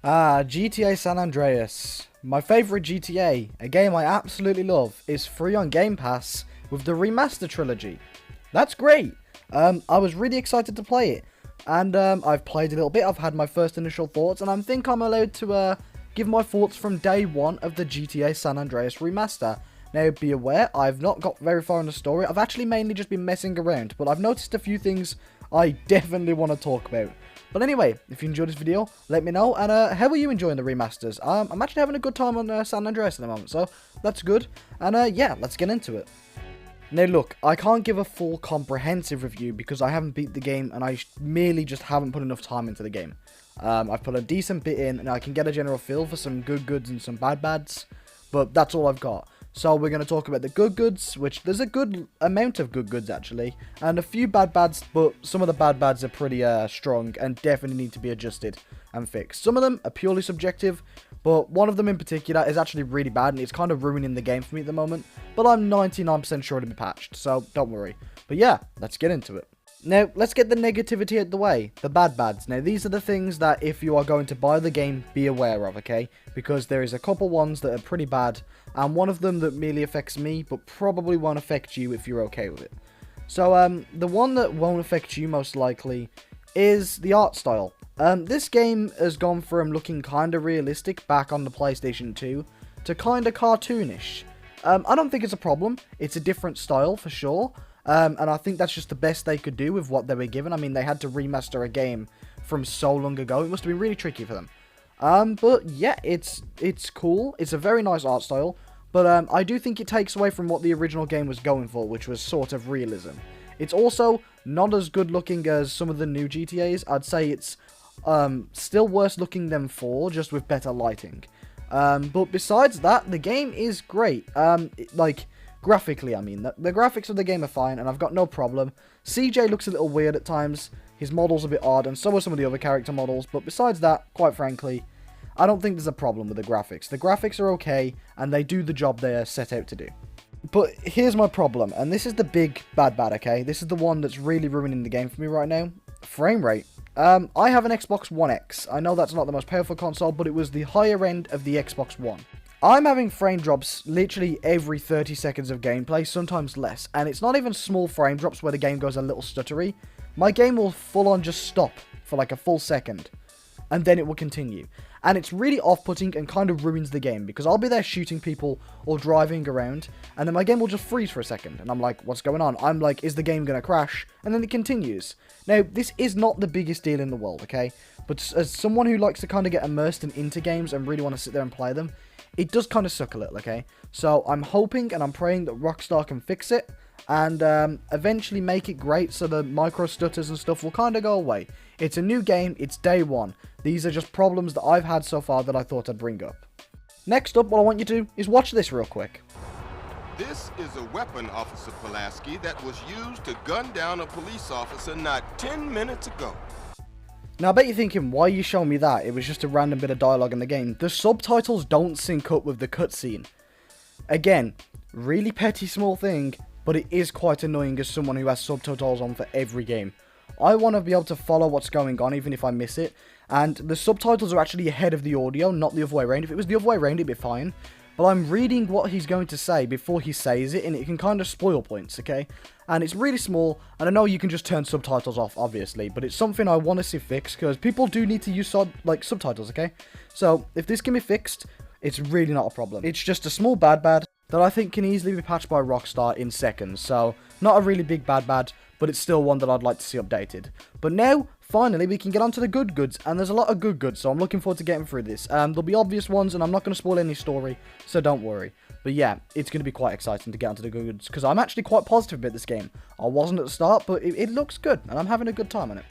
GTA San Andreas. My favourite GTA, a game I absolutely love, is free on Game Pass with the Remaster Trilogy. That's great. I was really excited to play it. And I've played a little bit, I've had my first initial thoughts, and I think I'm allowed to give my thoughts from day one of the GTA San Andreas Remaster. Now, be aware, I've not got very far in the story. I've actually mainly just been messing around, but I've noticed a few things I definitely want to talk about. But anyway, if you enjoyed this video, let me know. And how are you enjoying the remasters? I'm actually having a good time on San Andreas at the moment, so that's good. And yeah, let's get into it. Now look, I can't give a full comprehensive review because I haven't beat the game and I merely just haven't put enough time into the game. I've put a decent bit in and I can get a general feel for some good goods and some bad bads, but that's all I've got. So we're going to talk about the good goods, which there's a good amount of good goods actually, and a few bad bads, but some of the bad bads are pretty strong and definitely need to be adjusted and fixed. Some of them are purely subjective, but one of them in particular is actually really bad and it's kind of ruining the game for me at the moment, but I'm 99% sure it'll be patched, so don't worry. But yeah, let's get into it. Now, let's get the negativity out the way, the bad bads. Now, these are the things that if you are going to buy the game, be aware of, okay? Because there is a couple ones that are pretty bad, and one of them that merely affects me, but probably won't affect you if you're okay with it. So, the one that won't affect you most likely is the art style. This game has gone from looking kind of realistic back on the PlayStation 2 to kind of cartoonish. I don't think it's a problem. It's a different style for sure. And I think that's just the best they could do with what they were given. I mean, they had to remaster a game from so long ago. It must have been really tricky for them. But yeah, it's cool. It's a very nice art style. But I do think it takes away from what the original game was going for, which was sort of realism. It's also not as good looking as some of the new GTAs. I'd say it's still worse looking than 4, just with better lighting. But besides that, the game is great. Graphically, I mean. The graphics of the game are fine, and I've got no problem. CJ looks a little weird at times. His model's a bit odd, and so are some of the other character models. But besides that, quite frankly, I don't think there's a problem with the graphics. The graphics are okay, and they do the job they are set out to do. But here's my problem, and this is the big bad, okay? This is the one that's really ruining the game for me right now. Frame rate. I have an Xbox One X. I know that's not the most powerful console, but it was the higher end of the Xbox One. I'm having frame drops literally every 30 seconds of gameplay, sometimes less. And it's not even small frame drops where the game goes a little stuttery. My game will full on just stop for like a full second. And then it will continue. And it's really off-putting and kind of ruins the game. Because I'll be there shooting people or driving around. And then my game will just freeze for a second. And I'm like, what's going on? I'm like, is the game going to crash? And then it continues. Now, this is not the biggest deal in the world, okay? But as someone who likes to kind of get immersed and into games and really want to sit there and play them, it does kind of suck a little, okay? So I'm hoping and I'm praying that Rockstar can fix it and eventually make it great so the micro stutters and stuff will kind of go away. It's a new game, it's day one. These are just problems that I've had so far that I thought I'd bring up. Next up, what I want you to do is watch this real quick. This is a weapon, Officer Pulaski, that was used to gun down a police officer not 10 minutes ago. Now, I bet you're thinking, why are you showing me that? It was just a random bit of dialogue in the game. The subtitles don't sync up with the cutscene. Again, really petty small thing, but it is quite annoying as someone who has subtitles on for every game. I want to be able to follow what's going on even if I miss it, and the subtitles are actually ahead of the audio, not the other way around. If it was the other way around, it'd be fine. But I'm reading what he's going to say before he says it, and it can kind of spoil points, okay? And it's really small, and I know you can just turn subtitles off, obviously, but it's something I want to see fixed, because people do need to use, subtitles, okay? So, if this can be fixed, it's really not a problem. It's just a small bad that I think can easily be patched by Rockstar in seconds, so not a really big bad, but it's still one that I'd like to see updated. But now, finally, we can get on to the good goods, and there's a lot of good goods, so I'm looking forward to getting through this. There'll be obvious ones, and I'm not going to spoil any story, so don't worry. But yeah, it's going to be quite exciting to get onto the good goods, because I'm actually quite positive about this game. I wasn't at the start, but it looks good, and I'm having a good time on it.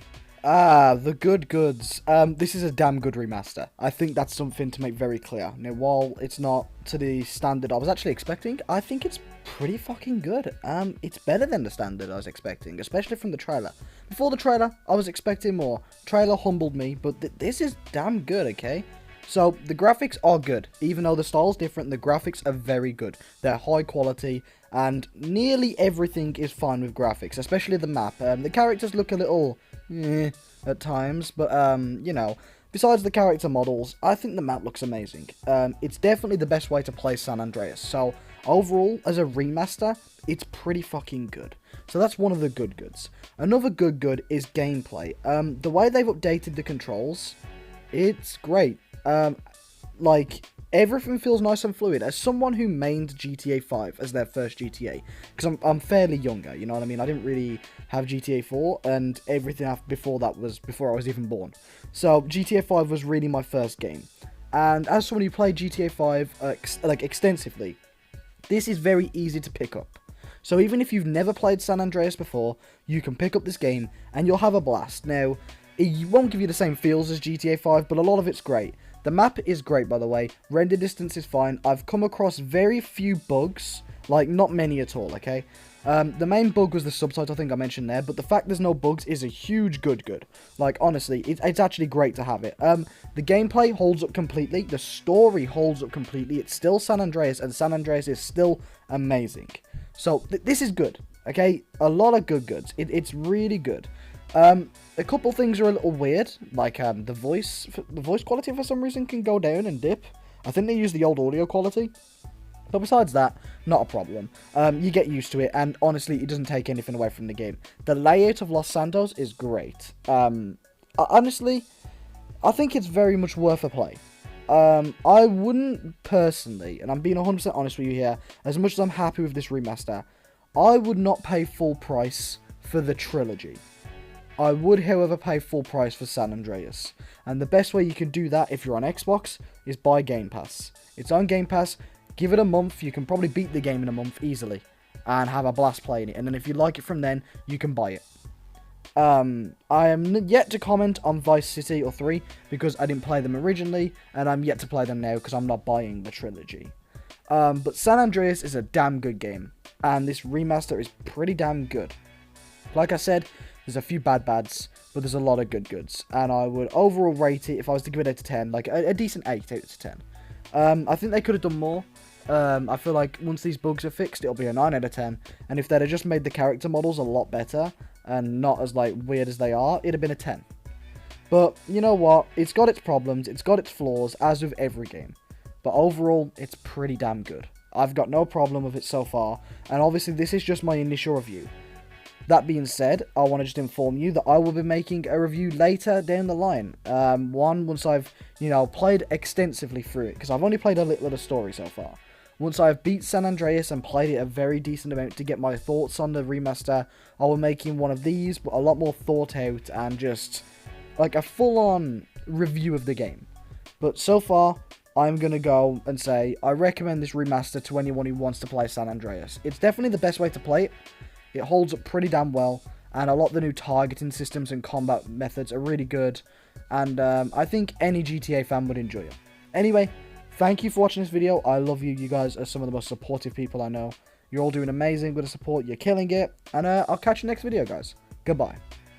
The good goods. This is a damn good remaster. I think that's something to make very clear. Now, while it's not to the standard I was actually expecting, I think it's pretty fucking good. It's better than the standard I was expecting, especially from the trailer. Before the trailer, I was expecting more. Trailer humbled me, but this is damn good, okay? So, the graphics are good. Even though the style's different, the graphics are very good. They're high quality, and nearly everything is fine with graphics, especially the map. The characters look a little at times, but, you know, besides the character models, I think the map looks amazing. It's definitely the best way to play San Andreas. So overall, as a remaster, it's pretty fucking good. So that's one of the good goods. Another good is gameplay. The way they've updated the controls, it's great. Like, everything feels nice and fluid. As someone who mained GTA 5 as their first GTA, because I'm fairly younger, you know what I mean? I didn't really have GTA 4, and everything before that was before I was even born. So GTA 5 was really my first game. And as someone who played GTA 5 extensively, this is very easy to pick up. So even if you've never played San Andreas before, you can pick up this game and you'll have a blast. Now, it won't give you the same feels as GTA 5, but a lot of it's great. The map is great, by the way. Render distance is fine. I've come across very few bugs. Like, not many at all, okay? The main bug was the subtitle, I think I mentioned there. But the fact there's no bugs is a huge good. Like, honestly, it's actually great to have it. The gameplay holds up completely. The story holds up completely. It's still San Andreas, and San Andreas is still amazing. So, this is good, okay? A lot of goods. It's really good. A couple things are a little weird, like the voice quality for some reason can go down and dip. I think they use the old audio quality, but besides that, not a problem. You get used to it, and honestly, it doesn't take anything away from the game. The layout of Los Santos is great. Honestly, I think it's very much worth a play. I wouldn't personally, and I'm being 100% honest with you here, as much as I'm happy with this remaster, I would not pay full price for the trilogy. I would, however, pay full price for San Andreas. And the best way you can do that if you're on Xbox is buy Game Pass. It's on Game Pass. Give it a month. You can probably beat the game in a month easily and have a blast playing it. And then if you like it from then, you can buy it. I am yet to comment on Vice City or 3 because I didn't play them originally, and I'm yet to play them now because I'm not buying the trilogy. But San Andreas is a damn good game, and this remaster is pretty damn good. Like I said, there's a few bads, but there's a lot of goods. And I would overall rate it, if I was to give it out of 10, like a decent 8 out of 10. I think they could have done more. I feel like once these bugs are fixed, it'll be a 9 out of 10. And if they'd have just made the character models a lot better, and not as, like, weird as they are, it'd have been a 10. But, you know what? It's got its problems, it's got its flaws, as with every game. But overall, it's pretty damn good. I've got no problem with it so far. And obviously, this is just my initial review. That being said, I want to just inform you that I will be making a review later down the line. Once I've, played extensively through it, because I've only played a little of the story so far. Once I've beat San Andreas and played it a very decent amount to get my thoughts on the remaster, I will be making one of these, but a lot more thought out and just, like, a full-on review of the game. But so far, I'm going to go and say, I recommend this remaster to anyone who wants to play San Andreas. It's definitely the best way to play it. It holds up pretty damn well, and a lot of the new targeting systems and combat methods are really good, and I think any GTA fan would enjoy it. Anyway, thank you for watching this video. I love you. You guys are some of the most supportive people I know. You're all doing amazing with the support. You're killing it, and I'll catch you next video, guys. Goodbye.